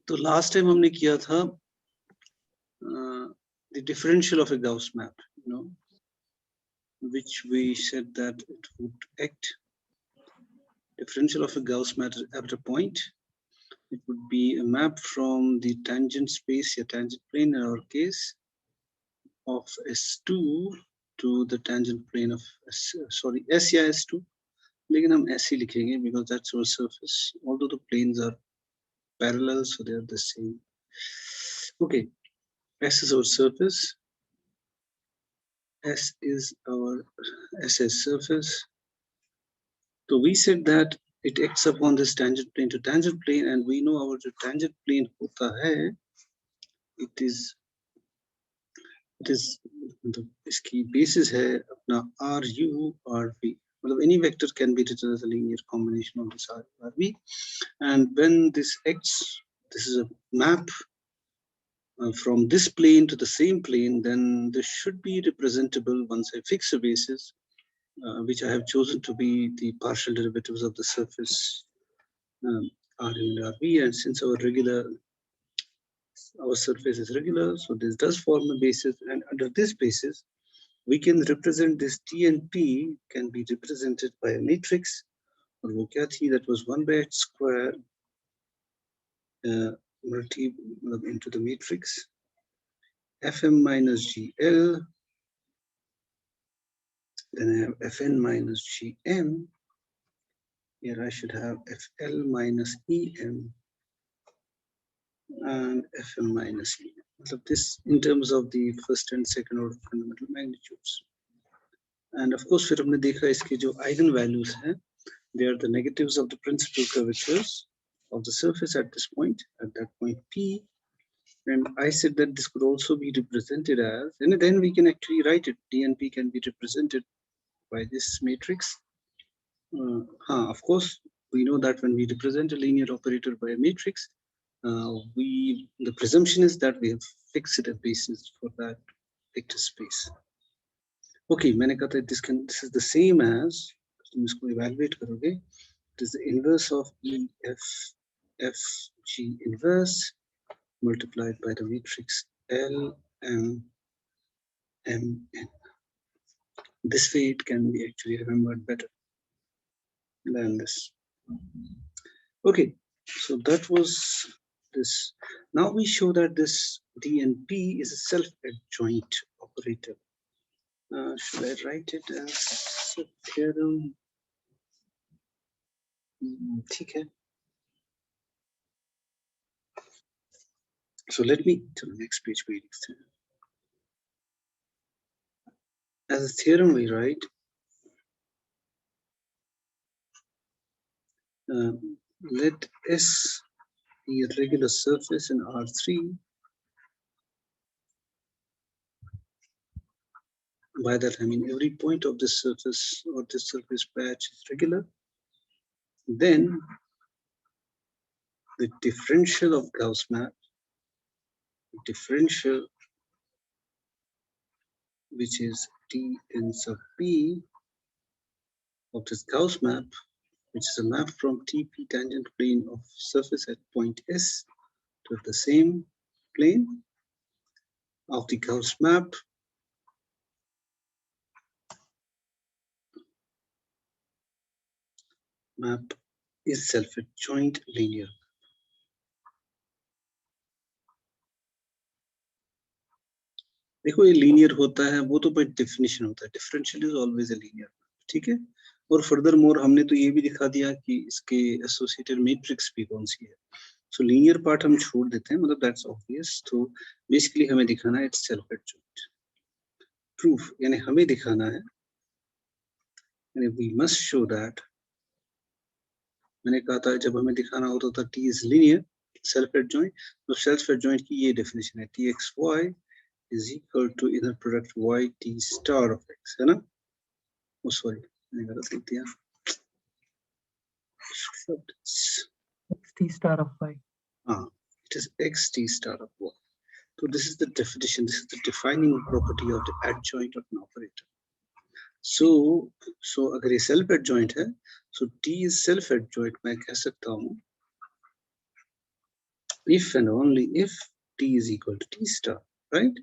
तो last time हमने किया था the differential of a Gauss map, you know, which we said that it would act differential of a Gauss map at a point. It would be a map from the tangent space, a tangent plane in our case, of S2 to the tangent plane of S, sorry, S या S2. लेकिन हम S ही लिखेंगे because that's our surface. Although the planes are parallel, so they are the same. Okay, S is our surface. S is our SS surface. So we said that it acts upon this tangent plane to tangent plane, and we know our tangent plane hota hai, it is the iski basis hai apna RU RV. Well, any vector can be written as a linear combination of this RV, and when this acts, this is a map from this plane to the same plane, then this should be representable once I fix a basis, which I have chosen to be the partial derivatives of the surface RU and RV, and since our surface is regular, so this does form a basis, and under this basis, we can represent this T and P can be represented by a matrix, or वो क्या थी, that was 1 by h square into the matrix Fm minus GL, then I have Fn minus Gm. Here I should have FL minus EM and Fm minus EM. So this in terms of the first and second order fundamental magnitudes. And of course, फिर हमने देखा इसके जो eigen values हैं, they are the negatives of the principal curvatures of the surface at this point, at that point P. And I said that this could also be represented as, and then we can actually write it. D and P can be represented by this matrix. Of course, we know that when we represent a linear operator by a matrix, the presumption is that we have fixed a basis for that vector space. Okay, मैंने कहा था this is the same as, तुम इसको evaluate करोगे, it is the inverse of EFFG inverse multiplied by the matrix LMMN. This way it can be actually remembered better than this. Okay, so that was this. Now we show that this D and P is a self-adjoint operator. Should I write it as a theorem? Okay. So let me to the next page. As a theorem, we write let S be a regular surface in R3. By that I mean every point of this surface or this surface patch is regular. Then the differential of Gauss map, differential which is T n sub P of this Gauss map, which is a map from TP tangent plane of surface at point S to the same plane of the Gauss map is self-adjoint linear. देखो ये linear होता है वो तो by definition होता है, differential is always a linear, ठीक है. और फर्दर मोर हमने तो ये भी दिखा दिया कि इसके एसोसिएटेड मैट्रिक्स भी कौन सी है. सो लीनियर पार्ट हम छोड़ देते हैं, मतलब दैट्स ऑब्वियस. तो बेसिकली हमें दिखाना है इट्स सेल्फ एडजॉइंट. प्रूफ यानी हमें दिखाना है, यानी वी मस्ट शो दैट. मैंने कहा था जब हमें दिखाना होता था T is linear self adjoint, तो सेल्फ एडजॉइंट की ये डेफिनेशन है, T X Y is equal to inner product y t star of x, है ना. Oh sorry, मैंने गलत लिख दिया. X t star of y. It is x t star of y. So this is the definition. This is the defining property of the adjoint of an operator. So अगर ये self adjoint है, so t is self adjoint. मैं कह सकता हूँ if and only if t is equal to t star, right?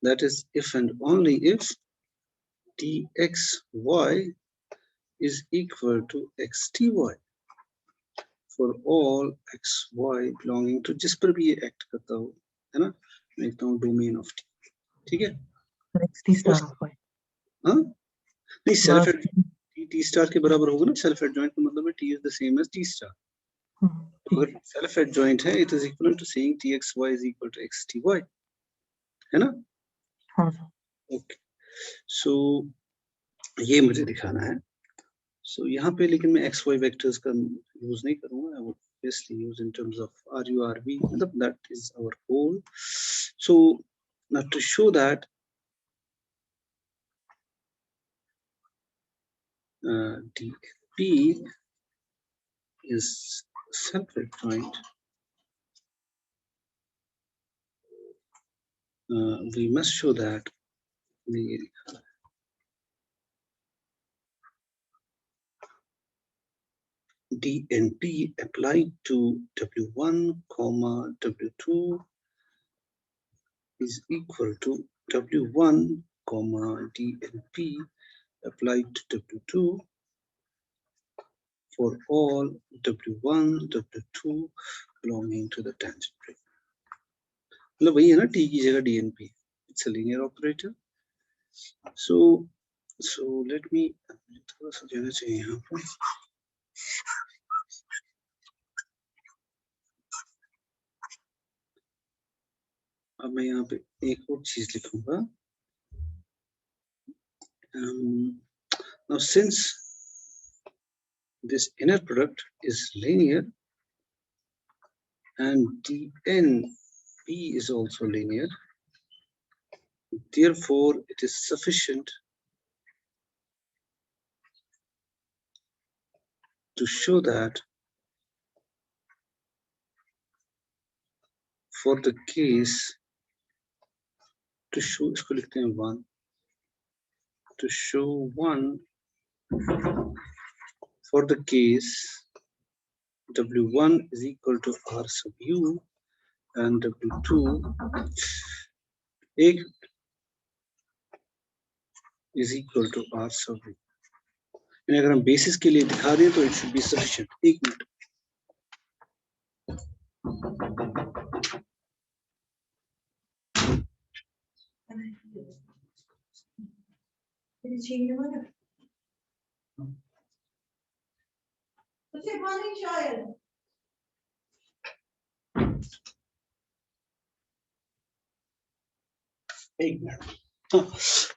That is if and only if txy is equal to xty for all xy belonging to जिस पर भी ये act करता हो, है ना, मैं लिखता हूँ डोमेन ऑफ टी, ठीक है? xt star of y. हाँ नहीं, सेल्फ Last. टी स्टार के बराबर होगा ना, सेल्फ एडजॉइंट का मतलब है T is the same as T star. तो अगर सेल्फ एडजॉइंट है, it is equal to saying T X Y is equal to X T Y, है ना? हाँ सर. ओके, सो ये मुझे दिखाना है। सो यहाँ पे लेकिन मैं एक्स वाई वेक्टर्स का यूज नहीं करूंगा, I would obviously use in terms of RURV, that is our goal. So now to show that DP is self-adjoint, we must show that DNP applied to W1, W2 is equal to W1, DNP applied to W2 for all W1, W2 belonging to the tangent plane. मतलब वही है ना, T की जगह DNP. It's a linear operator. So let me थोड़ा सा जाना चाहिए यहाँ पर. अब मैं यहाँ पे एक और चीज लिखूंगा. Now since this inner product is linear and DNP is also linear, therefore it is sufficient to show that for the case, to show इसको लिखते हैं 1, to show 1 for the case W1 is equal to R sub U and W2 is equal to R sub V. अगर हम basis के लिए दिखा दें तो it should be sufficient. एक मिनट. एक मिनट.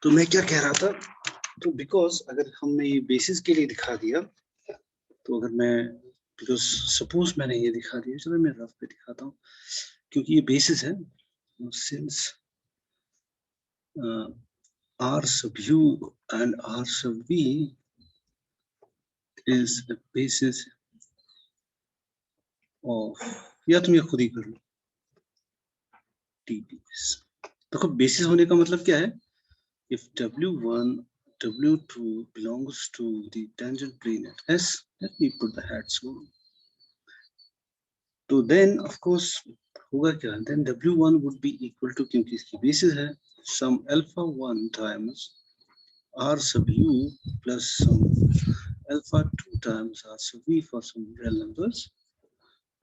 तो मैं क्या कह रहा था, तो बिकॉज अगर हमने ये बेसिस के लिए दिखा दिया, तो अगर मैं बिकॉज सपोज मैंने ये दिखा दिया, चलो मैं रफ पे दिखाता हूँ क्योंकि ये बेसिस है. Since R sub U and R sub V is a basis of, या तुम ये खुद ही कर लो, TBS. देखो बेसिस होने का मतलब क्या है? If W1, W2 belongs to the tangent plane at S, let me put the hats on. So then, of course, होगा क्या? Then W1 would be equal to, क्योंकि इसकी basis है, some alpha 1 times R sub U plus some alpha 2 times R sub V for some real numbers,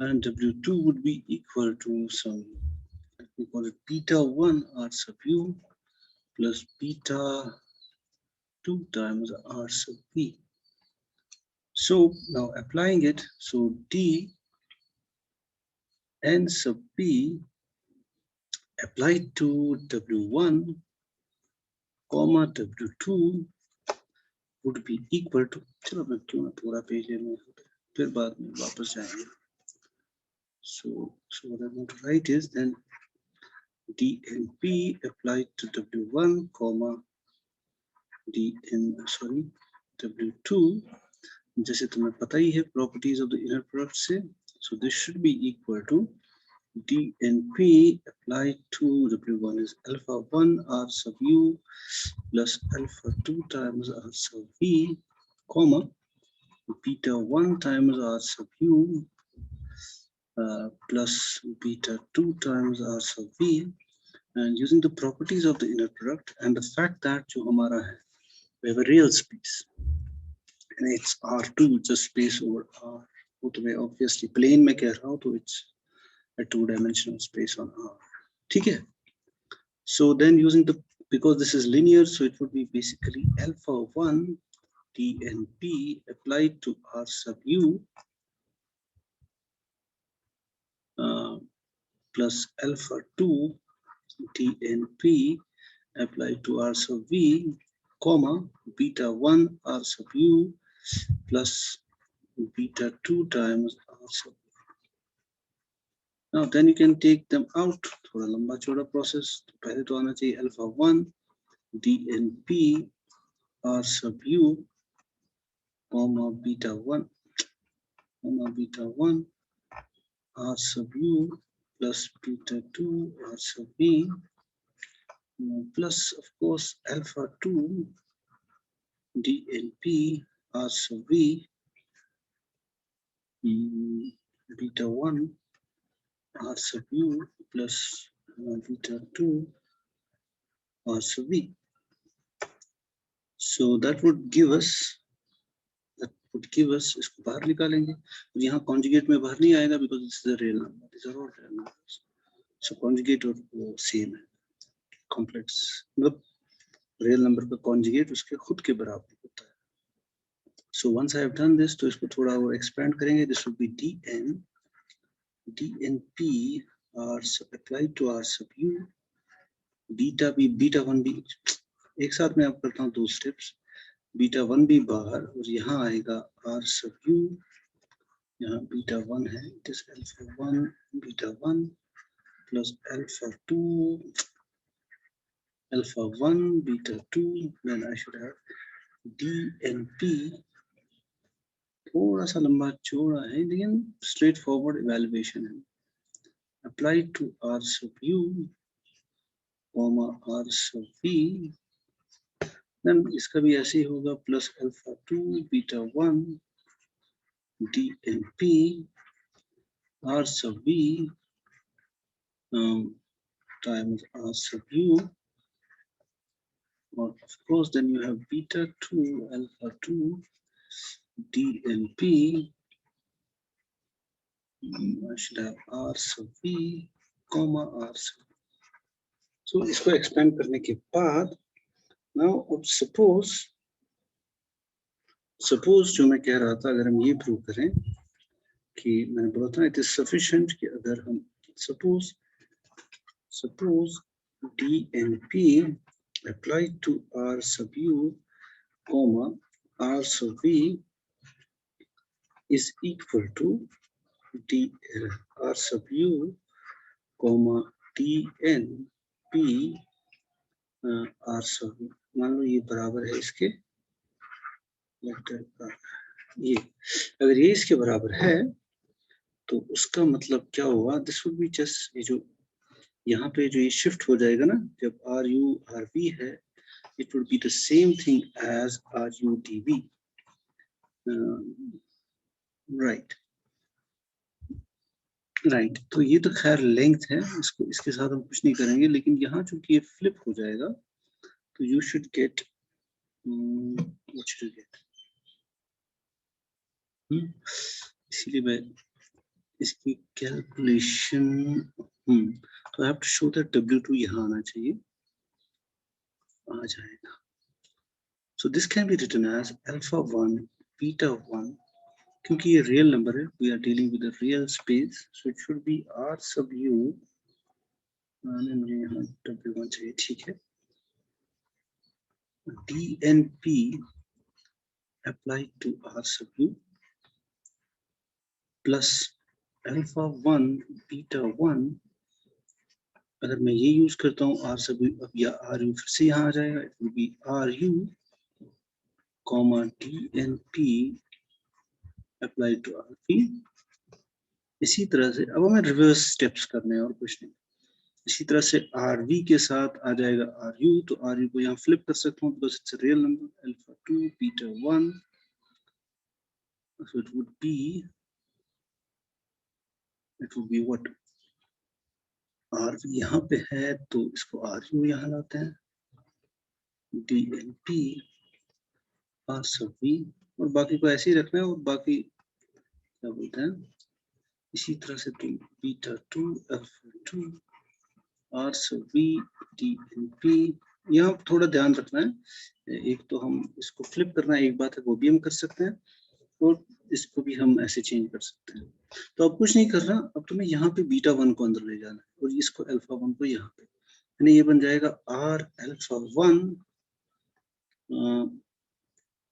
and W2 would be equal to some, let me call it beta 1 R sub U plus beta 2 times R sub V. So now applying it, so D n sub P applied to W1 comma W2 would be equal to, चलो मैं क्यों ना पूरा page ले लूँ, फिर बाद में वापस जाएंगे. So what I want to write is then DNP applied to W1 comma W2, जैसे तुम्हें पता ही है properties of the inner product से, so this should be equal to DNP applied to W1 is alpha 1 R sub U plus alpha 2 times R sub V, comma beta 1 times R sub U plus beta 2 times r sub v, and using the properties of the inner product and the fact that जो हमारा है we have a real space and it's r2 just space over r, वो तो मैं obviously plane में कह रहा हूँ तो it's a two-dimensional space on r, ठीक है. So then using the, because this is linear, so it would be basically alpha 1 dnp applied to r sub u plus alpha 2 dnp applied to r sub v, comma beta 1 r sub u plus beta 2 times r sub v. Now then you can take them out. थोड़ा लंबा चौड़ा process. पहले तो आना चाहिए alpha 1 dnp r sub u comma beta 1 r sub u plus beta 2 r sub v plus of course alpha 2 dnp r sub v beta 1 r sub u plus beta 2 r sub v. So that would give us इसको बाहर निकालेंगे. यहाँ conjugate में बाहर नहीं आएगा because this is a real number. These are all real numbers. So conjugate और वो same है. Complex मतलब real number का conjugate उसके खुद के बराबर होता है. So once I have done this, तो इसको थोड़ा और expand करेंगे. This would be dnp r applied to r sub u, beta 1 भी एक साथ मैं आप करता हूँ दो steps. बीटा 1 भी बाहर और यहाँ आएगा r sub u, यहाँ बीटा 1 है, it is alpha 1 beta 1 plus alpha 1 beta 2, then I should have dnp. थोड़ा सा लंबा चौड़ा है लेकिन स्ट्रेट फॉरवर्ड इवैल्यूएशन है. Applied to r sub u comma r sub v, then इसका भी ऐसे ही होगा plus alpha 2 beta 1 dnp r sub v times r sub u, or of course then you have beta 2 alpha 2 dnp, I should have r sub v comma r sub v. So इसको expand करने के बाद now suppose जो मैं कह रहा था, अगर हम ये प्रूव करें कि मैंने बोला था it is sufficient कि अगर हम suppose dnp applied to r sub u comma r sub v is equal to r sub u comma dnp r sub v. मान लो ये बराबर है इसके, ये अगर ये इसके बराबर है तो उसका मतलब क्या होगा, दिस वुड बी जस्ट, ये जो यहाँ पे जो ये शिफ्ट हो जाएगा ना, जब आर यू आर वी है, it would be the same thing as R U D V. Right. तो ये तो खैर लेंथ है, इसको इसके साथ हम कुछ नहीं करेंगे, लेकिन यहाँ चूंकि ये फ्लिप हो जाएगा तो you should get what should you get, इसीलिए मैं इसकी कैलकुलेशन तो I have to show that W2 यहाँ आना चाहिए, आ जाएगा. So this can be written as alpha 1 beta 1, क्योंकि ये रियल नंबर है, we are dealing with a real space, so it should be r sub u, मुझे यहाँ W1 चाहिए, ठीक है, dnp applied to r sub u plus alpha 1 beta 1. अगर मैं ये यूज करता हूँ r sub u, अब या r u फिर से यहाँ आ जाएगा, it will be r u comma dnp applied to r v. इसी तरह से अब हमें रिवर्स स्टेप्स करने हैं और कुछ नहीं. इसी तरह से आर वी के साथ आ जाएगा आर यू, तो आर यू को यहाँ फ्लिप कर सकता हूँ because it's a real number, alpha 2 beta 1, so it would be it would be what, R यहाँ पे है तो इसको आर यू यहाँ लाते हैं, DNP आर सब वी, और बाकी को ऐसे ही रखना है, और बाकी क्या बोलते हैं इसी तरह से तुम बीटा 2 अल्फा 2 आर सब वी DNP। यहाँ थोड़ा ध्यान रखना है, एक तो हम इसको फ्लिप करना है, एक बात है वो भी हम कर सकते हैं, और इसको भी हम ऐसे चेंज कर सकते हैं। तो अब कुछ नहीं करना, अब तुम्हें यहाँ पे बीटा 1 को अंदर ले जाना है, और इसको अल्फा 1 को यहाँ पे, यानी ये बन जाएगा आर अल्फा 1,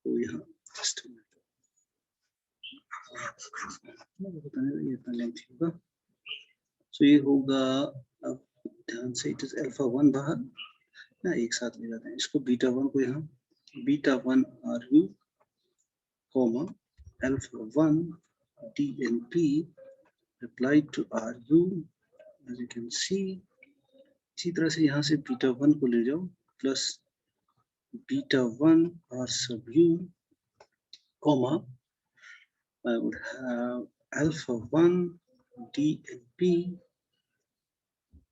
तो यहाँ ये इतना लेंथ होगा, तो ये होगा, अब ध्यान से, इट इज अल्फा 1 बाहर ना, एक साथ ले जाते हैं इसको, बीटा 1 को यहाँ, beta 1 R U comma alpha 1 DNP applied to RU, as you can see। इसी तरह से यहाँ से बीटा 1 को ले जाओ plus beta 1 R sub U, comma I would have alpha 1 DNP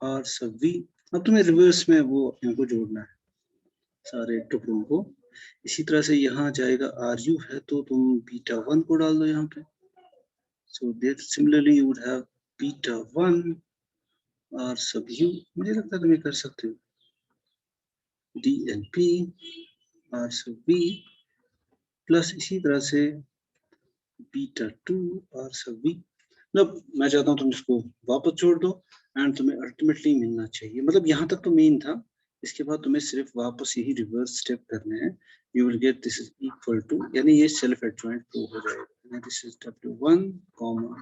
R sub V। अब तुम्हें रिवर्स में वो इनको जोड़ना है, सारे टुकड़ों को। इसी तरह से यहाँ जाएगा RU है तो तुम बीटा 1 को डाल दो यहाँ पे, so that similarly you would have beta 1 R sub U, मुझे लगता है तुम ये कर सकते हो, DNP R sub V plus इसी तरह से बीटा 2 R sub V। मतलब मैं चाहता हूँ तुम इसको वापस जोड़ दो, एंड तुम्हें अल्टीमेटली मिलना चाहिए, मतलब यहाँ तक तो मेन था, इसके बाद तुम्हें सिर्फ वापस यही रिवर्स स्टेप करने हैं, you will get this is equal to, यानी ये सेल्फ एडजॉइंट प्रूव हो जाएगा, this is W1 comma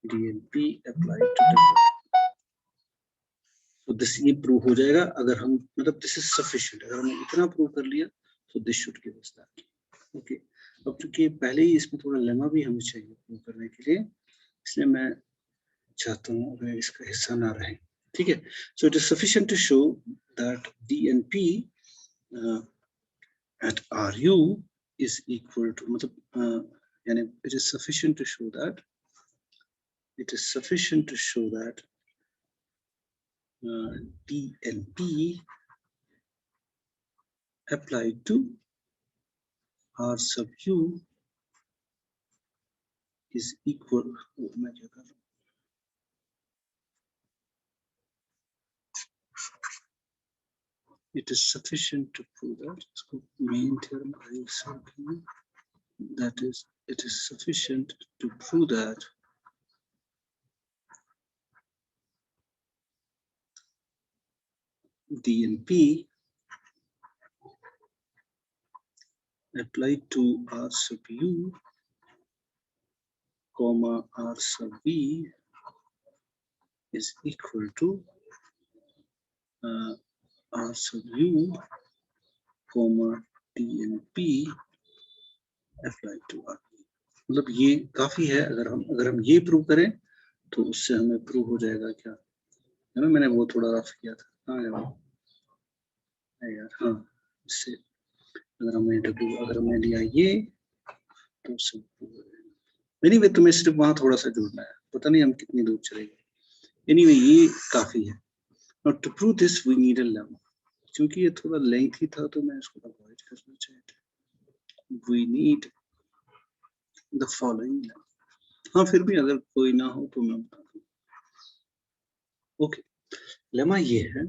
DNP applied to W2, तो दिस ये प्रूव हो जाएगा अगर हम, मतलब दिस इज सफिशिएंट, अगर हमने इतना प्रूव कर लिया तो this should give us that. Okay, अब क्योंकि पहले ही इसमें थोड़ा लेमा भी हमें चाहिए प्रूव करने के लिए, इसलिए मैं चाहता हूँ अगर इसका हिस्सा ना रहे, ठीक है। So it is sufficient to show that DNP at RU is equal to, मतलब यानी it is sufficient to show that, it is sufficient to show that DNP applied to R sub U is equal, मैं क्या कर रहा हूँ, it is sufficient to prove that, इसको main theorem that is, it is sufficient to prove that DNP applied to R sub U comma R sub V is equal to R sub U comma DNP applied to R। मतलब ये काफी है, अगर हम ये prove करें तो उससे हमें प्रूव हो जाएगा क्या है ना, मैंने वो थोड़ा रफ किया था, हाँ यार हाँ, इससे अगर हमने लिया ये तो सब एनीवे तुम्हें सिर्फ वहां थोड़ा सा जोड़ना है, पता नहीं हम कितनी दूर चलेंगे, एनीवे ये काफी है। Now to prove this we need a lemma, क्योंकि ये थोड़ा लेंथी था तो मैं इसको अवॉइड करना चाहता हूँ, we need the following lemma। हाँ फिर भी अगर कोई ना हो तो मैं बता दूँ। ओके, लेमा ये है,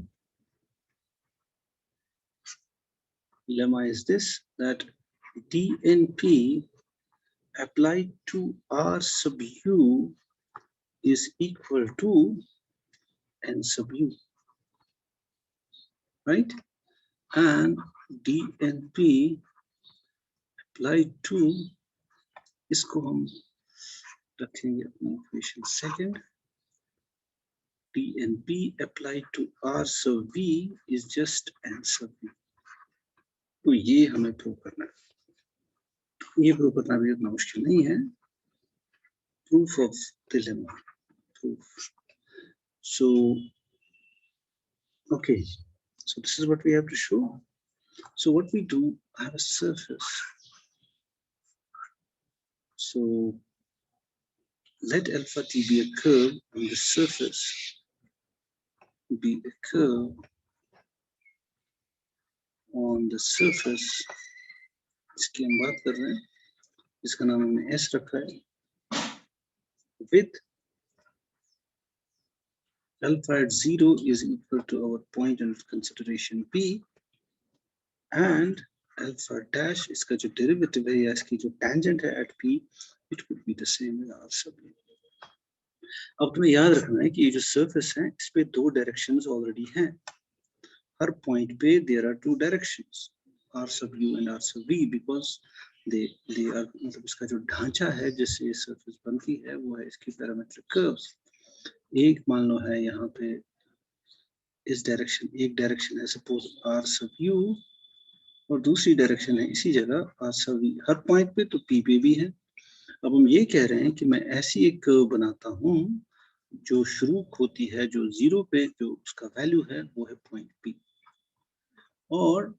lemma is this, that DNP applied to R sub U is equal to N sub U, right? And DNP applied to, इसको हम रखेंगे अपना equation second, DNP applied to R sub V is just N sub V। तो ये हमें prove करना है, ये प्रूव करना भी उतना मुश्किल नहीं है, proof of the lemma, proof। So okay, so this is what we have to show। So what we do, I have a surface, so let alpha t be a curve on the surface, be a curve on the surface. इसकी हम बात कर रहे हैं, इसका नाम हमने s रखा है, with alpha at 0 is equal to our point of consideration p, and alpha dash इसका जो derivative है या इसकी जो tangent है at p, it would be the same as r sub u. अब तुम्हें याद रखना है कि ये जो surface है इस पे दो directions already हैं. हर point पे there are two directions, r sub u and r sub v, because they are, मतलब इसका जो ढांचा है जिससे ये surface बनती है वो है इसकी parametric curves. एक मान लो है यहाँ पे इस डायरेक्शन, एक डायरेक्शन है सपोज r sub u और दूसरी डायरेक्शन है इसी जगह r sub v. हर पॉइंट पे तो p पे भी है. अब हम ये कह रहे हैं कि मैं ऐसी एक कर्व बनाता हूँ जो शुरू होती है, जो 0 पे जो उसका वैल्यू है वो है पॉइंट p, और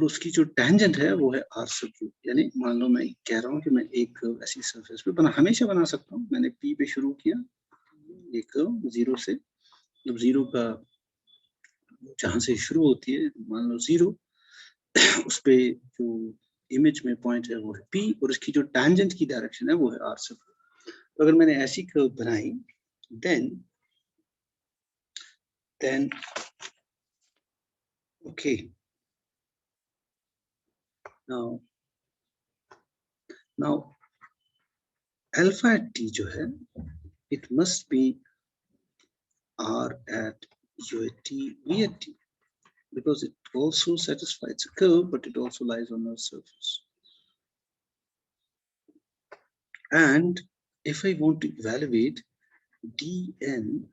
उसकी जो टेंजेंट है वो है r sub u. यानी मान लो मैं कह रहा हूँ कि मैं एक कर्व ऐसी सरफेस पे हमेशा बना सकता हूँ. मैंने p पे शुरू किया एक कर्व 0 से, मतलब 0 का जहां से शुरू होती है मान लो 0, उस पे जो इमेज में पॉइंट है वो है p, और इसकी जो टेंजेंट की डायरेक्शन है वो है r sub u. तो अगर मैंने ऐसी कर्व बनाई then okay, now alpha at t जो है it must be r at u at t v at t, because it also satisfies a curve but it also lies on a surface. And if I want to evaluate dn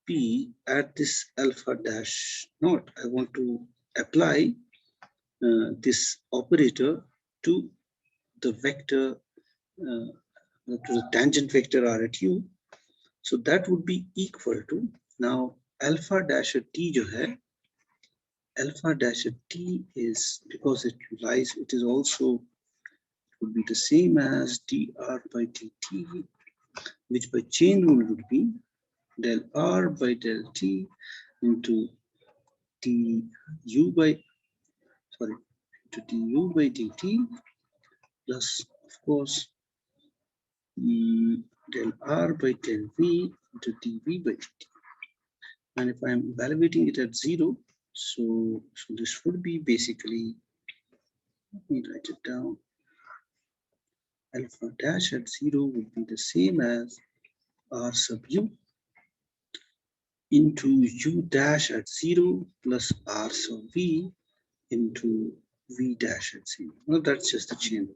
p at this alpha dash naught, I want to apply this operator to the vector, to the tangent vector r at u. So that would be equal to, now alpha dash at t जो है, alpha dash at t is, because it lies, it is also, it would be the same as dr by dt, which by chain rule would be del r by del t into du by dt plus, of course, del r by del v into dv by dt. And if I am evaluating it at 0, so this would be basically, let me write it down, alpha dash at 0 would be the same as r sub u into u dash at 0 plus r sub v into v dash at 0. Well, that's just the chain.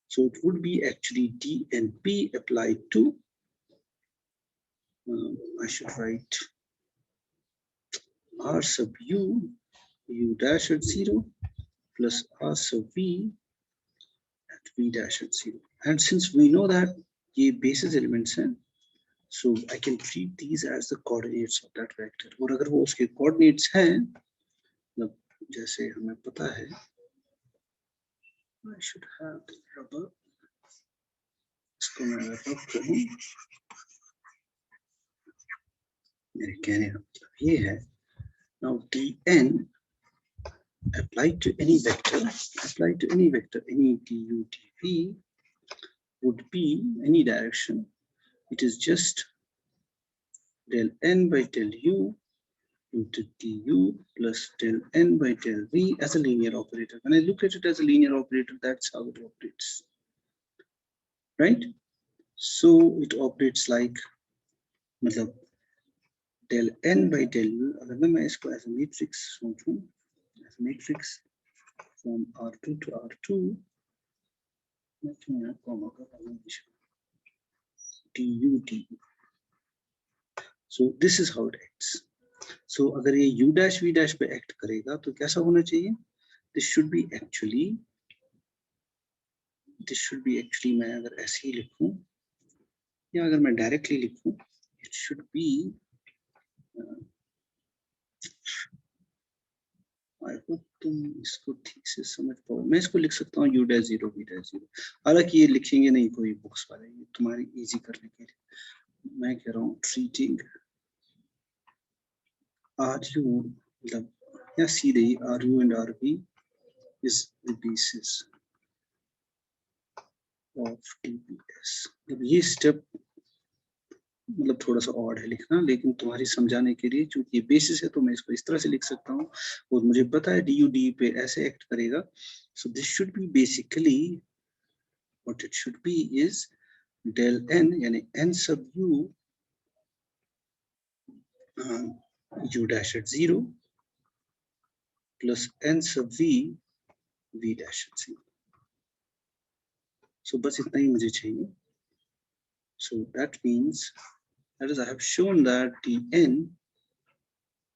So it would be actually d and p applied to, I should write r sub u dash at 0 plus r sub v at v dash at 0. And since we know that ye basis elements हैं, so I can treat these as the coordinates of that vector. और अगर वो उसके coordinates हैं, मतलब जैसे हमें पता है, I should have the rubber. इसको मैं रब करूँ, मेरे कहने का मतलब ये है. Now dn applied to any vector, any du dv would be any direction. It is just del n by del u into du plus del n by del v as a linear operator. When I look at it as a linear operator, that's how it operates, right? So it operates like, मतलब del n by del u, अगर मैं इसको as a matrix सोचूं, as a matrix from R2 to R2, मैं क्यों यहाँ comma कर रहा हूँ, du du. So this is how it acts. So अगर ये u dash v dash पे act करेगा तो कैसा होना चाहिए? This should be actually मैं अगर ऐसे ही लिखूं या अगर मैं directly लिखूं, it should be I hope तुम इसको ठीक से समझ पाओ। मैं इसको लिख सकता हूँ u डैश 0 v डैश 0, हालांकि ये लिखेंगे नहीं कोई बुक्स वाले, ये तुम्हारी इजी करने के लिए मैं कह रहा हूँ ट्रीटिंग ru, मतलब या सीधे ही ru and rv is the basis of TPS। मतलब ये स्टेप मतलब थोड़ा सा ऑड है लिखना, लेकिन तुम्हारी समझाने के लिए चूंकि ये बेसिस है तो मैं इसको इस तरह से लिख सकता हूँ, और मुझे पता है डी यू डी पे ऐसे एक्ट करेगा। So this should be basically what it should be is del n, यानी n sub u dash at 0 plus n sub v dash at 0। so बस इतना ही मुझे चाहिए। so that means that is I have shown that the n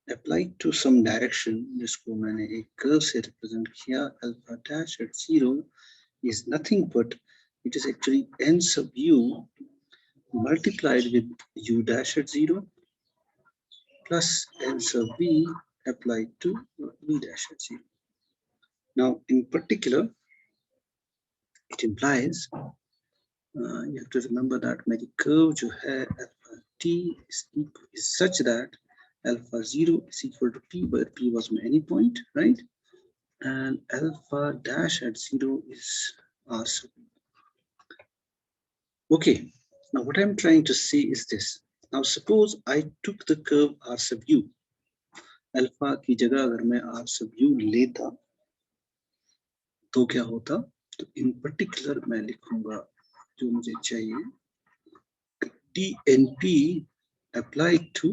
applied to some direction, जिसको मैंने एक curve से represent किया, alpha dash at 0 is nothing but it is actually n sub u multiplied with u dash at 0 plus n sub v applied to v dash at 0. Now in particular it implies you have to remember that मेरी curve जो है alpha t is such that alpha 0 is equal to p, where p was my any point, right? And alpha dash at 0 is r sub u. Okay, now what I'm trying to say is this. Now suppose I took the curve r sub u, alpha की जगह अगर मैं r sub u लेता तो क्या होता? तो in particular मैं लिखूंगा जो मुझे चाहिए TNP applied to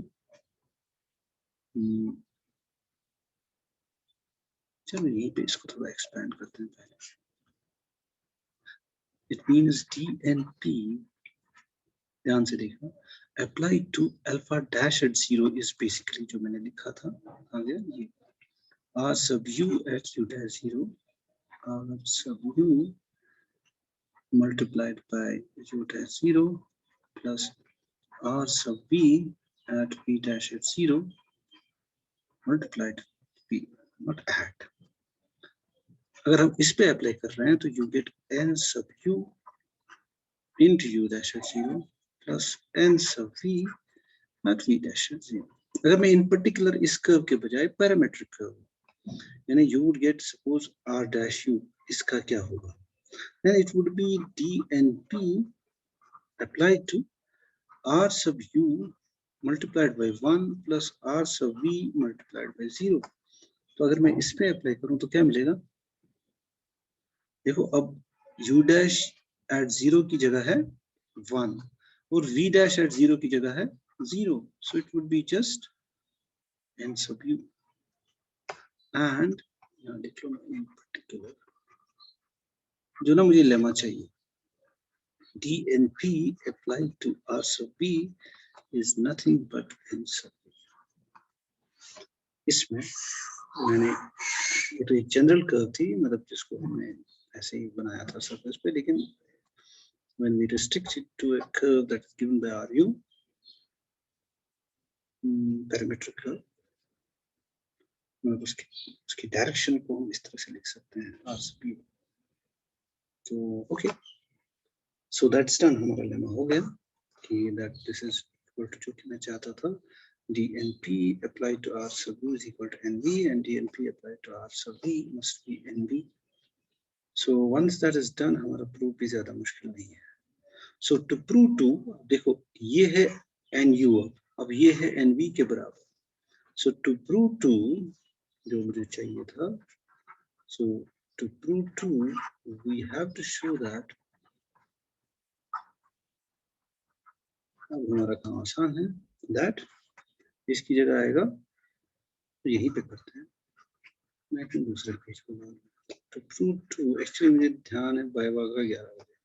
चलो यहीं पे इसको थोड़ा एक्सपैंड करते हैं पहले। It means DNP, ध्यान से देखना, applied to alpha dash at 0 is basically जो मैंने लिखा था आगे ये r sub u at u dash 0, r sub u multiplied by u dash 0 plus r sub v at v dash at 0 multiplied v, not at। अगर हम इस पे अप्लाई कर रहे हैं तो you get n sub u into u dash at 0 plus n sub v at v dash at 0। अगर मैं in particular इस कर्व के बजाय पैरामेट्रिक कर्व, यानी you would get suppose r dash u, इसका क्या होगा? Then it would be dnp applied to r sub u multiplied by 1 plus r sub v multiplied by 0। तो अगर मैं इस पे अप्लाई करूं तो क्या मिलेगा? देखो अब u dash at 0 की जगह है 1 और v dash at 0 की जगह है 0, so it would be just n sub u। and यहाँ लिख लो in particular जो ना मुझे लेमा चाहिए, dnp applied to r sub v is nothing but n sub v। इसमें मैंने ये तो एक जनरल कर्व थी, मतलब जिसको हमने ऐसे ही बनाया था सरफेस पे, लेकिन when we restrict it to a curve that is given by ru, parametric curve, उसकी डायरेक्शन को हम इस तरह से लिख सकते हैं r sub u। तो ओके, सो दैट्स डन, हमारा लेमा हो गया कि that this is equal to जो कि मैं चाहता था, dnp applied to r sub u is equal to nv and dnp applied to r sub v must be nv। so once that is done हमारा proof भी ज्यादा मुश्किल नहीं है। so to prove to, देखो ये है nu, अब ये है nv के बराबर। so to prove to जो मुझे चाहिए था, so to prove to we have to show that, अब हमारा काम आसान है, that इसकी जगह आएगा तो यहीं पे करते हैं, मैं क्यों दूसरे पेज को डाल, to prove to एक्चुअली मुझे ध्यान है बायवा का 11 बजे,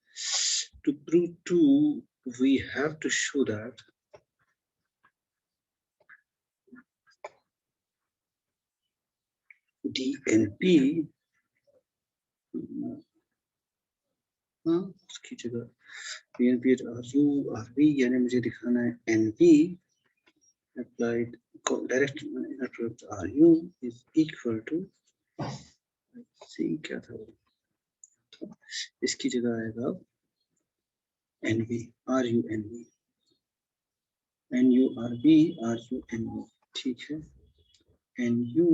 to prove to we have to show that dnp उसकी जगह dnp ru rv, यानी मुझे दिखाना है nv applied direct inner product RU is equal to, see क्या था वो, इसकी जगह आएगा NV RU NV NURB RU NV, ठीक है। NU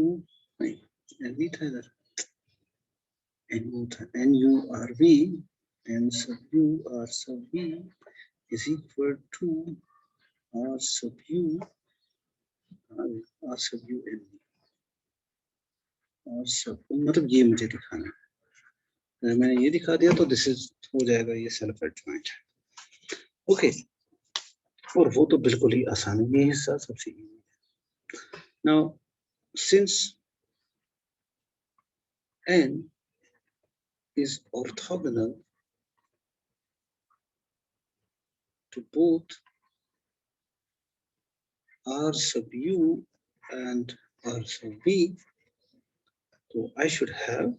नहीं, NV था इधर, NU था, NURB N sub U R sub V is equal to R sub U R sub U NV, और सब मतलब ये मुझे दिखाना है। अगर मैंने ये दिखा दिया तो दिस इज हो जाएगा ये सेल्फ एडजॉइंट। ओके, और वो तो बिल्कुल ही आसान है, ये हिस्सा सबसे इजी है। Now since n is orthogonal to both R sub U and R sub V, so I should have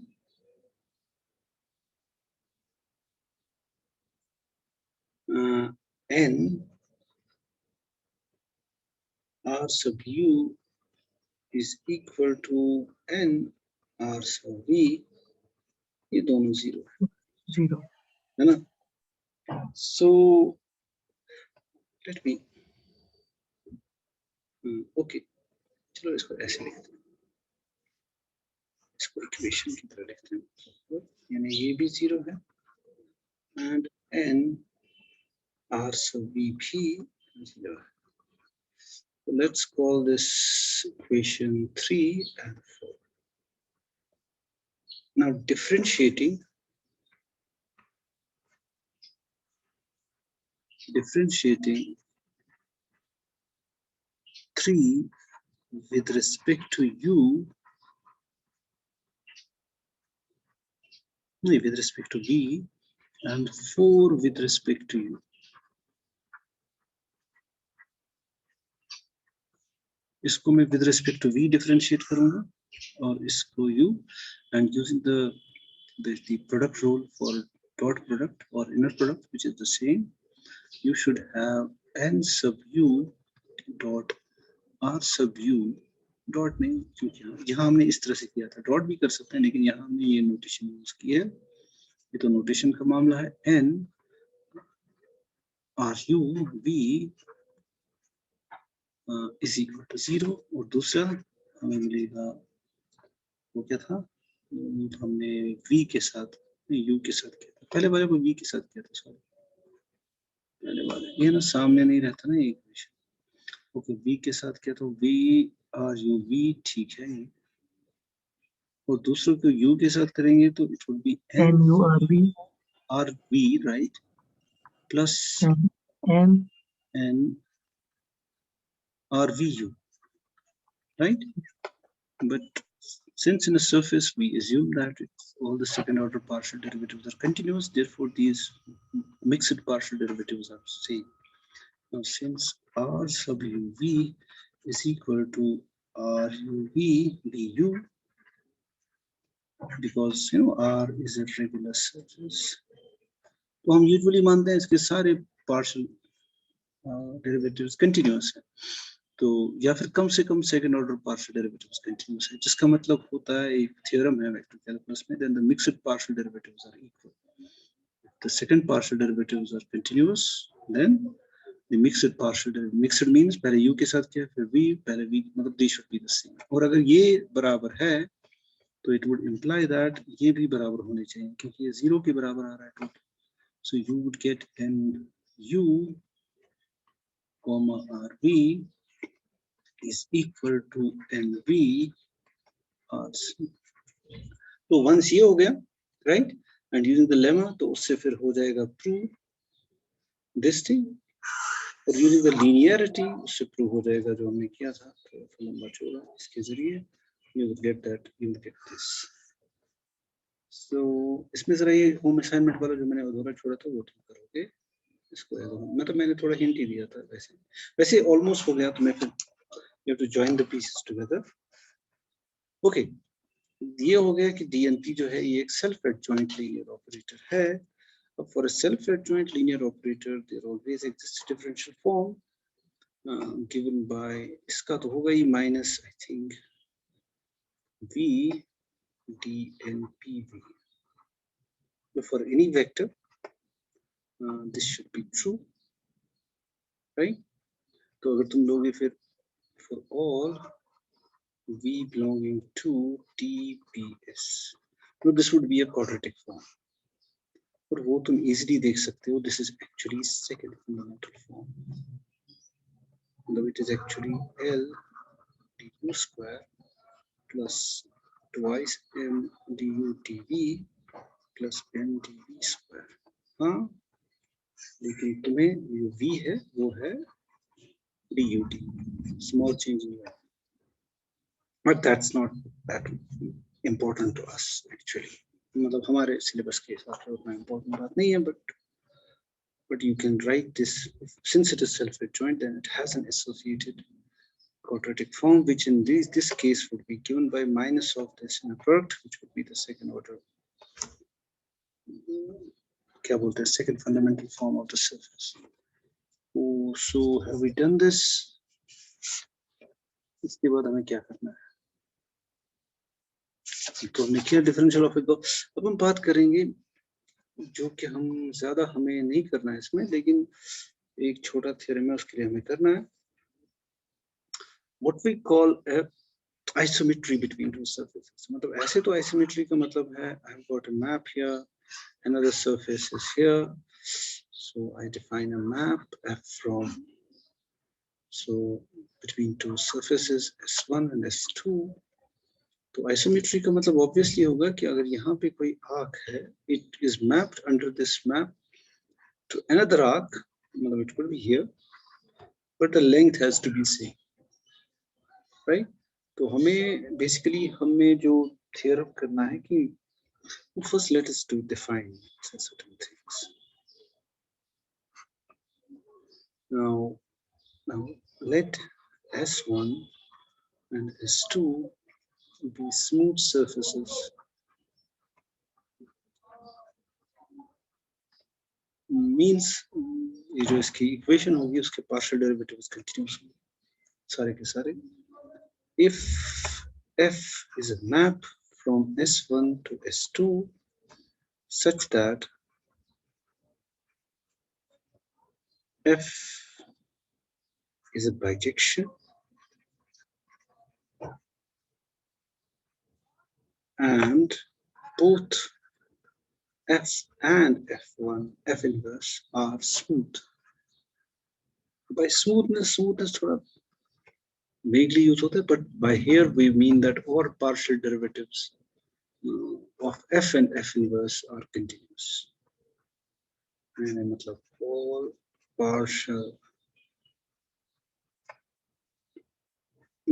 n R sub U is equal to n R sub V, ये दोनों जीरो Zero. है ना। So let me okay, चलो इसको ऐसे लिखते हैं, इसको इक्वेशन की तरह लिखते हैं, यानी ये भी जीरो है and n R sub V भी जीरो है। So let's call this equation 3 and 4. Now differentiating 3 with respect to u, no, with respect to v, and 4 with respect to u. इसको मैं with respect to v differentiate करूंगा और इसको u, and using the product rule for dot product or inner product, which is the same, you should have n sub u dot r sub u dot नहीं, क्योंकि यहाँ हमने इस तरह से किया था, डॉट भी कर सकते हैं लेकिन यहाँ हमने ये नोटेशन यूज की है, ये तो नोटेशन का मामला है। n r u v is equal to 0, और दूसरा हमें मिलेगा वो क्या था, हमने v के साथ u के साथ किया था, पहले वाले को v के साथ किया था, सॉरी पहले वाले ये ना सामने नहीं रहता ना इक्वेशन। ओके, v के साथ किया तो v r u v, ठीक है, और दूसरों को u के साथ करेंगे तो it would B n NURB r v, right, plus N n r v u, right? But since in a surface we assume that all the second order partial derivatives are continuous, therefore these mixed partial derivatives are same. Now since r sub u v is equal to r u v du, because you know r is a regular surface, तो हम usually मानते हैं इसके सारे partial derivatives continuous है, तो या फिर कम से कम second order partial derivatives continuous है, जिसका मतलब होता है एक थ्योरम है वेक्टर कैलकुलस में, then the mixed partial derivatives are equal, the second partial derivatives are continuous, then the mixed partial, mixed means पहले u के साथ किया फिर v, पहले v, मतलब they should be the same, और अगर ये बराबर है तो इट वुड इंप्लाई दैट ये भी बराबर होने चाहिए, क्योंकि ये 0 के बराबर आ रहा है total, so you would get nu comma rv is equal to nv rc, तो वंस ये हो गया, right, and using the lemma, तो उससे फिर हो जाएगा प्रूव दिस थिंग, और यूजिंग द लीनियरिटी उससे प्रूव हो जाएगा जो हमने किया था, तो लंबा चौड़ा इसके जरिए you will get that, you will get this. So इसमें जरा ये होम असाइनमेंट वाला जो मैंने अधूरा छोड़ा था वो तुम करोगे, इसको मतलब मैंने थोड़ा हिंट ही दिया था, वैसे ऑलमोस्ट हो गया, तो मैं फिर you have to join the pieces together. Okay, ये हो गया कि DNP जो है ये एक सेल्फ एडजॉइंट लीनियर ऑपरेटर है। अब for a self adjoint linear operator there always exist differential form, given by इसका तो होगा ही minus I think v dnpv. So for any vector this should be true, right? तो अगर तुम लोगे फिर for all v belonging to tps, so this would be a quadratic form. और वो तुम easily देख सकते हो, this is actually second fundamental form. It is actually L du square plus twice m du dv plus m dv square. हाँ, लेकिन तुम्हें जो v है वो है dut, small change in value, but that's not that important to us actually. मतलब हमारे syllabus के हिसाब से उतना important बात नहीं है, but you can write this since it is self-adjoint, then it has an associated quadratic form, which in this case would be given by minus of this in a product, which would be the second order, क्या बोलते हैं, second fundamental form of the surface. Oh, so have we done this? इसके बाद हमें क्या करना है? तो हमने किया डिफरेंशियल ऑफ को. अब हम बात करेंगे जो कि हम ज्यादा हमें नहीं करना है इसमें, लेकिन एक छोटा थ्योरम है उसके लिए हमें करना है. What we call a isometry between two surfaces. मतलब ऐसे तो isometry का मतलब है I have got a map here, another surface is here, so I define a map f from, so between two surfaces s1 and s2. तो isometry का मतलब obviously होगा कि अगर यहाँ पे कोई arc है, it is mapped under this map to another arc, मतलब it could be here, but the length has to be same, right? तो हमें basically हमें जो theorem करना है कि first let us define certain things. Now let S1 and S2 be smooth surfaces means ये जो इसकी equation होगी उसके partial derivatives continuous सारे के सारे. If f is a map from S1 to S2 such that f is a bijection and both f and f1 f inverse are smooth. By smoothness थोड़ा vaguely used होता है, but by here we mean that all partial derivatives of f and f inverse are continuous. And मतलब all partial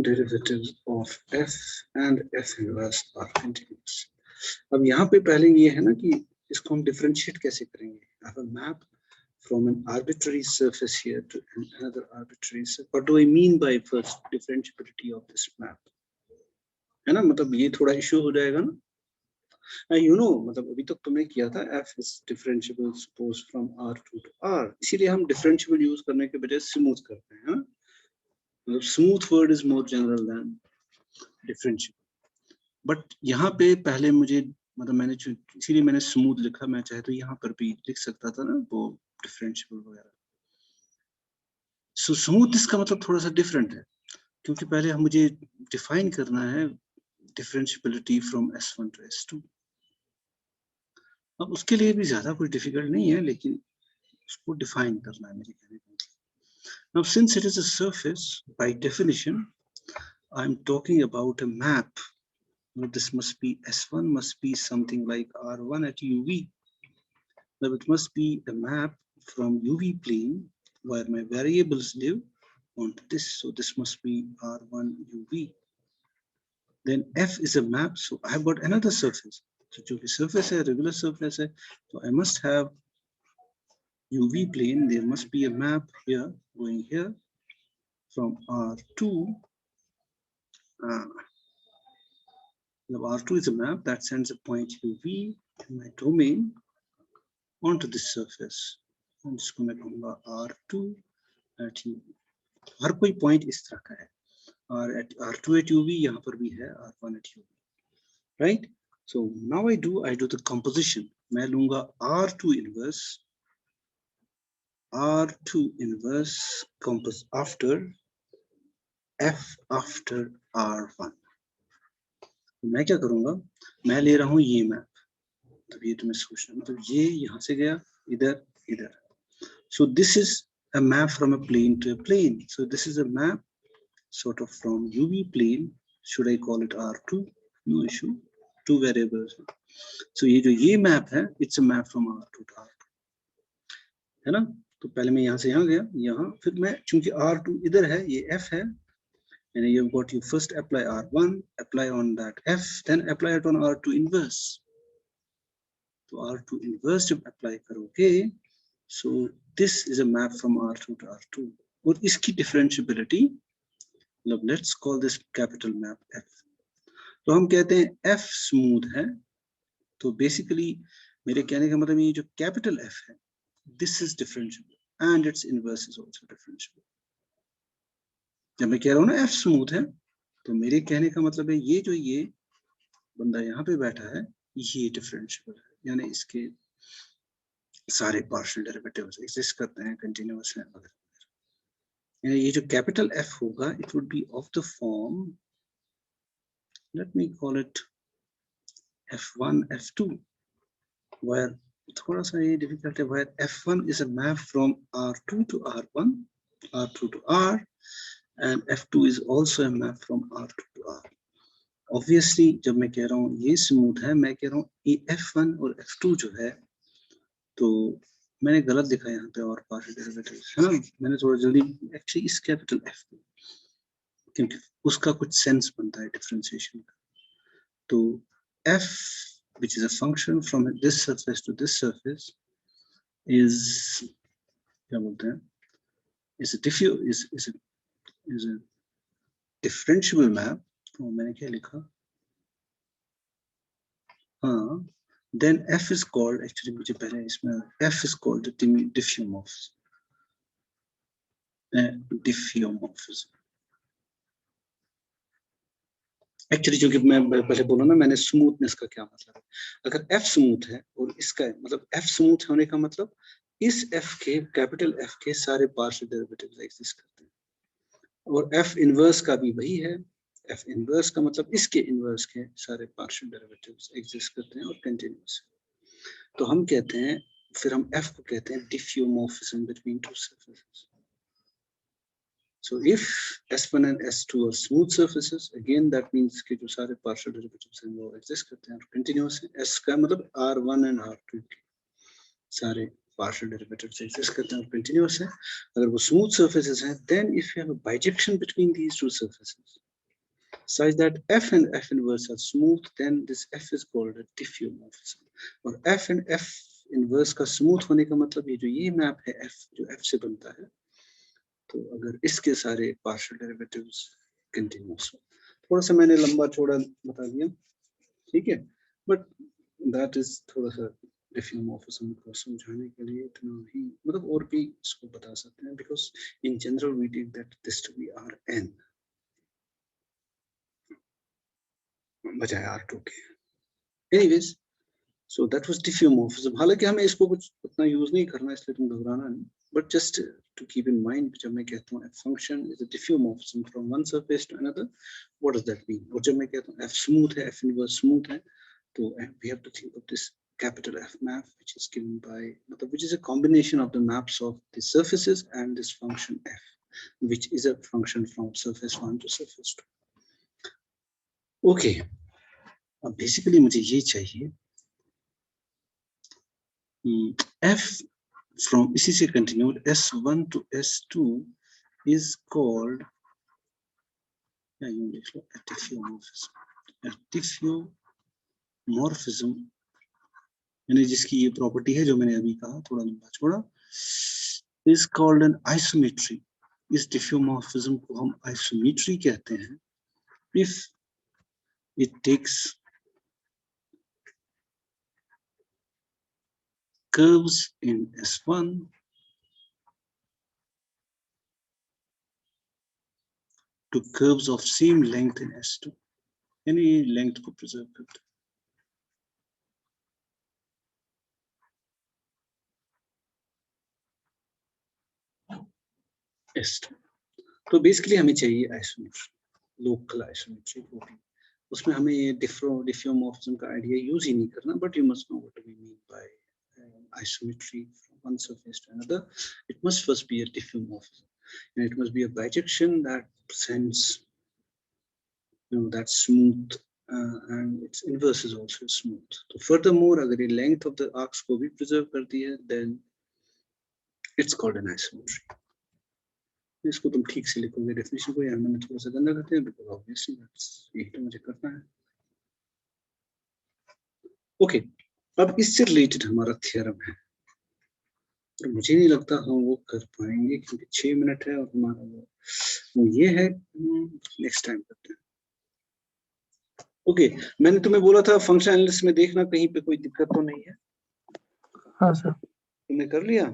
derivatives of f and f inverse are continuous. अब यहाँ पे पहले ये है ना कि इसको हम differentiate कैसे करेंगे. I have a map from an arbitrary surface here to another arbitrary surface. What do I mean by first differentiability of this map? है ना, मतलब ये थोड़ा issue हो जाएगा ना. You know, मतलब अभी तक तुमने किया था f is differentiable suppose from r2 to r, इसीलिए हम differentiable use करने के बजाय smooth करते हैं. मतलब smooth word is more general than differentiable. But यहाँ पे पहले मुझे मतलब मैंने इसीलिए मैंने smooth लिखा, मैं चाहे तो यहाँ पर भी लिख सकता था ना वो differentiable वगैरह. So smooth इसका मतलब थोड़ा सा different है, क्योंकि पहले हम मुझे define करना है differentiability from S1 to S2. अब उसके लिए भी ज्यादा कुछ difficult नहीं है, लेकिन उसको define करना है मेरे कहने का. Now since it is a surface, by definition I'm talking about a map. Now this must be S1 must be something like R1 at UV. Now it must be a map from UV plane where my variables live onto this, so this must be R1 UV. Then F is a map, so I have got another surface. So जो कि surface है, regular surface है, so I must have UV plane. There must be a map here going here from R2. Now R2 is a map that sends a point UV in my domain onto this surface. I'm just going to call R2 at UV. हर कोई point इस तरह का है, और at R2 at UV यहाँ पर भी है, R1 at UV, right? So now I do the composition. मैं लूंगा R2 inverse compose after F after R1. मैं क्या करूंगा, मैं ले रहा हूं ये मैप, तो ये तुम्हें सोचना, मतलब ये यहाँ से गया इधर इधर. So this is a map from a plane to a plane. So this is a map sort of from UV plane. Should I call it R2? No issue. Two variables. So ये जो ये map है, it's a map from R2 to R2, है ना? तो पहले मैं यहाँ से यहाँ गया, यहाँ फिर मैं चूंकि R2 इधर है, ये F है, and you've got you first apply R1, apply on that F, then apply it on R2 inverse. तो R2 inverse जब apply करोगे, so this is a map from R2 to R2. और इसकी differentiability, मतलब let's call this capital map F. तो हम कहते हैं F smooth है, तो basically मेरे कहने का मतलब ये जो capital F है, this is differentiable and its inverse is also differentiable. जब मैं कह रहा हूँ ना F smooth है, तो मेरे कहने का मतलब है ये जो ये बंदा यहाँ पे बैठा है, ये differentiable है, यानी इसके सारे partial derivatives exist करते हैं, continuous हैं वगैरह. ये जो capital F होगा, it would be of the form, let me call it F1, F2, where थोड़ा सा ये difficult है, where F1 is a map from R2 to R1, R2 to R, and F2 is also a map from R2 to R. Obviously जब मैं कह रहा हूँ ये smooth है, मैं कह रहा हूँ ये F1 और F2 जो है, तो मैंने गलत लिखा यहाँ पे और partial derivatives, है ना? मैंने थोड़ा जल्दी actually इस capital F को, क्योंकि उसका कुछ सेंस बनता है डिफरेंशिएशन का. तो F, which is a function from this surface to this surface, is क्या बोलते हैं, is a differentiable map. तो मैंने क्या लिखा, हाँ, then F is called, actually मुझे पहले इसमें F is called the diffeomorphism. Diffeomorphism. Actually जो कि मैं पहले बोला ना, मैंने स्मूथनेस का क्या मतलब है, अगर F स्मूथ है और इसका मतलब F स्मूथ होने का मतलब इस F के, कैपिटल F के सारे पार्शियल डेरिवेटिव्स एग्जिस्ट करते हैं, और F इनवर्स का भी वही है, F इनवर्स का मतलब इसके इनवर्स के सारे पार्शियल डेरिवेटिव्स एग्जिस्ट करते हैं और कंटिन्यूअस. तो हम कहते हैं, फिर हम F को कहते हैं diffeomorphism between two surfaces. So if S1 and S2 are smooth surfaces, again that means कि जो सारे partial derivatives हैं वो exist करते हैं और continuous हैं. S का मतलब R1 and R2 के सारे partial derivatives exist करते हैं और continuous हैं. अगर वो smooth surfaces हैं, then if you have a bijection between these two surfaces, such that F and F inverse are smooth, then this F is called a diffeomorphism. और F and F inverse का smooth होने का मतलब ये जो ये map है F, जो F से बनता है, तो अगर इसके सारे पार्शियल डेरिवेटिव्स कंटिन्यूअस हो. थोड़ा सा मैंने लंबा चौड़ा बता दिया, ठीक है, बट दैट इज थोड़ा सा डिफ्यूमॉर्फिज्म को समझाने के लिए इतना ही, मतलब और भी इसको बता सकते हैं, because in general we take that this to be Rn बजाय R2 के. Anyways, so that was diffeomorphism. हालांकि हमें इसको कुछ उतना यूज नहीं करना, इसलिए तुम घबराना नहीं, but just to keep in mind, जब मैं कहता हूँ F function is a diffeomorphism from one surface to another, what does that mean? और जब मैं कहता हूँ F smooth है, F inverse smooth है, तो we have to think of this capital F map, which is given by, which is a combination of the maps of the surfaces and this function F, which is a function from surface 1 to surface 2. Okay, अब basically मुझे ये चाहिए, F from इसी से continued S1 to S2 is called diffeomorphism. Diffeomorphism यानी जिसकी ये property है जो मैंने अभी कहा, थोड़ा लंबा छोड़ा, is called an isometry. इस diffeomorphism को हम isometry कहते हैं if it takes curves in S1 to curves of same length in S2, any length को preserve करते S2. तो बेसिकली हमें चाहिए आइसोमेट्री, लोकल आइसोमेट्री वो भी, उसमें हमें ये डिफ्यूमॉर्फिज्म का आइडिया यूज ही नहीं करना, but you must know what we mean by isometry from one surface to another. It must first be a diffeomorphism, and it must be a bijection that presents, you know, that smooth, and its inverse is also smooth. So furthermore, अगर ये length of the arcs को भी preserve करती है, then it's called an isometry. इसको तुम ठीक से लिखोगे डेफिनेशन को, या मैंने थोड़ा सा गंदा करते हैं, बिकॉज़ ऑब्वियसली दैट्स यही तो मुझे करना है. ओके, अब इससे रिलेटेड हमारा थ्योरम है, तो मुझे नहीं लगता हम वो कर पाएंगे क्योंकि 6 मिनट है और हमारा वो ये है, नेक्स्ट टाइम करते हैं. ओके, मैंने तुम्हें बोला था फंक्शन एनालिसिस में देखना कहीं पे कोई दिक्कत तो नहीं है. हाँ सर. तुमने कर लिया?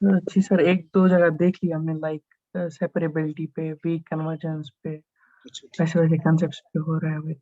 जी सर, 1-2 जगह देख लिया हमने, लाइक सेपरेबिलिटी पे, वीक कन्वर्जेंस पे, अच्छा, वैसे कंसेप्ट्स पे हो रहा है अभी.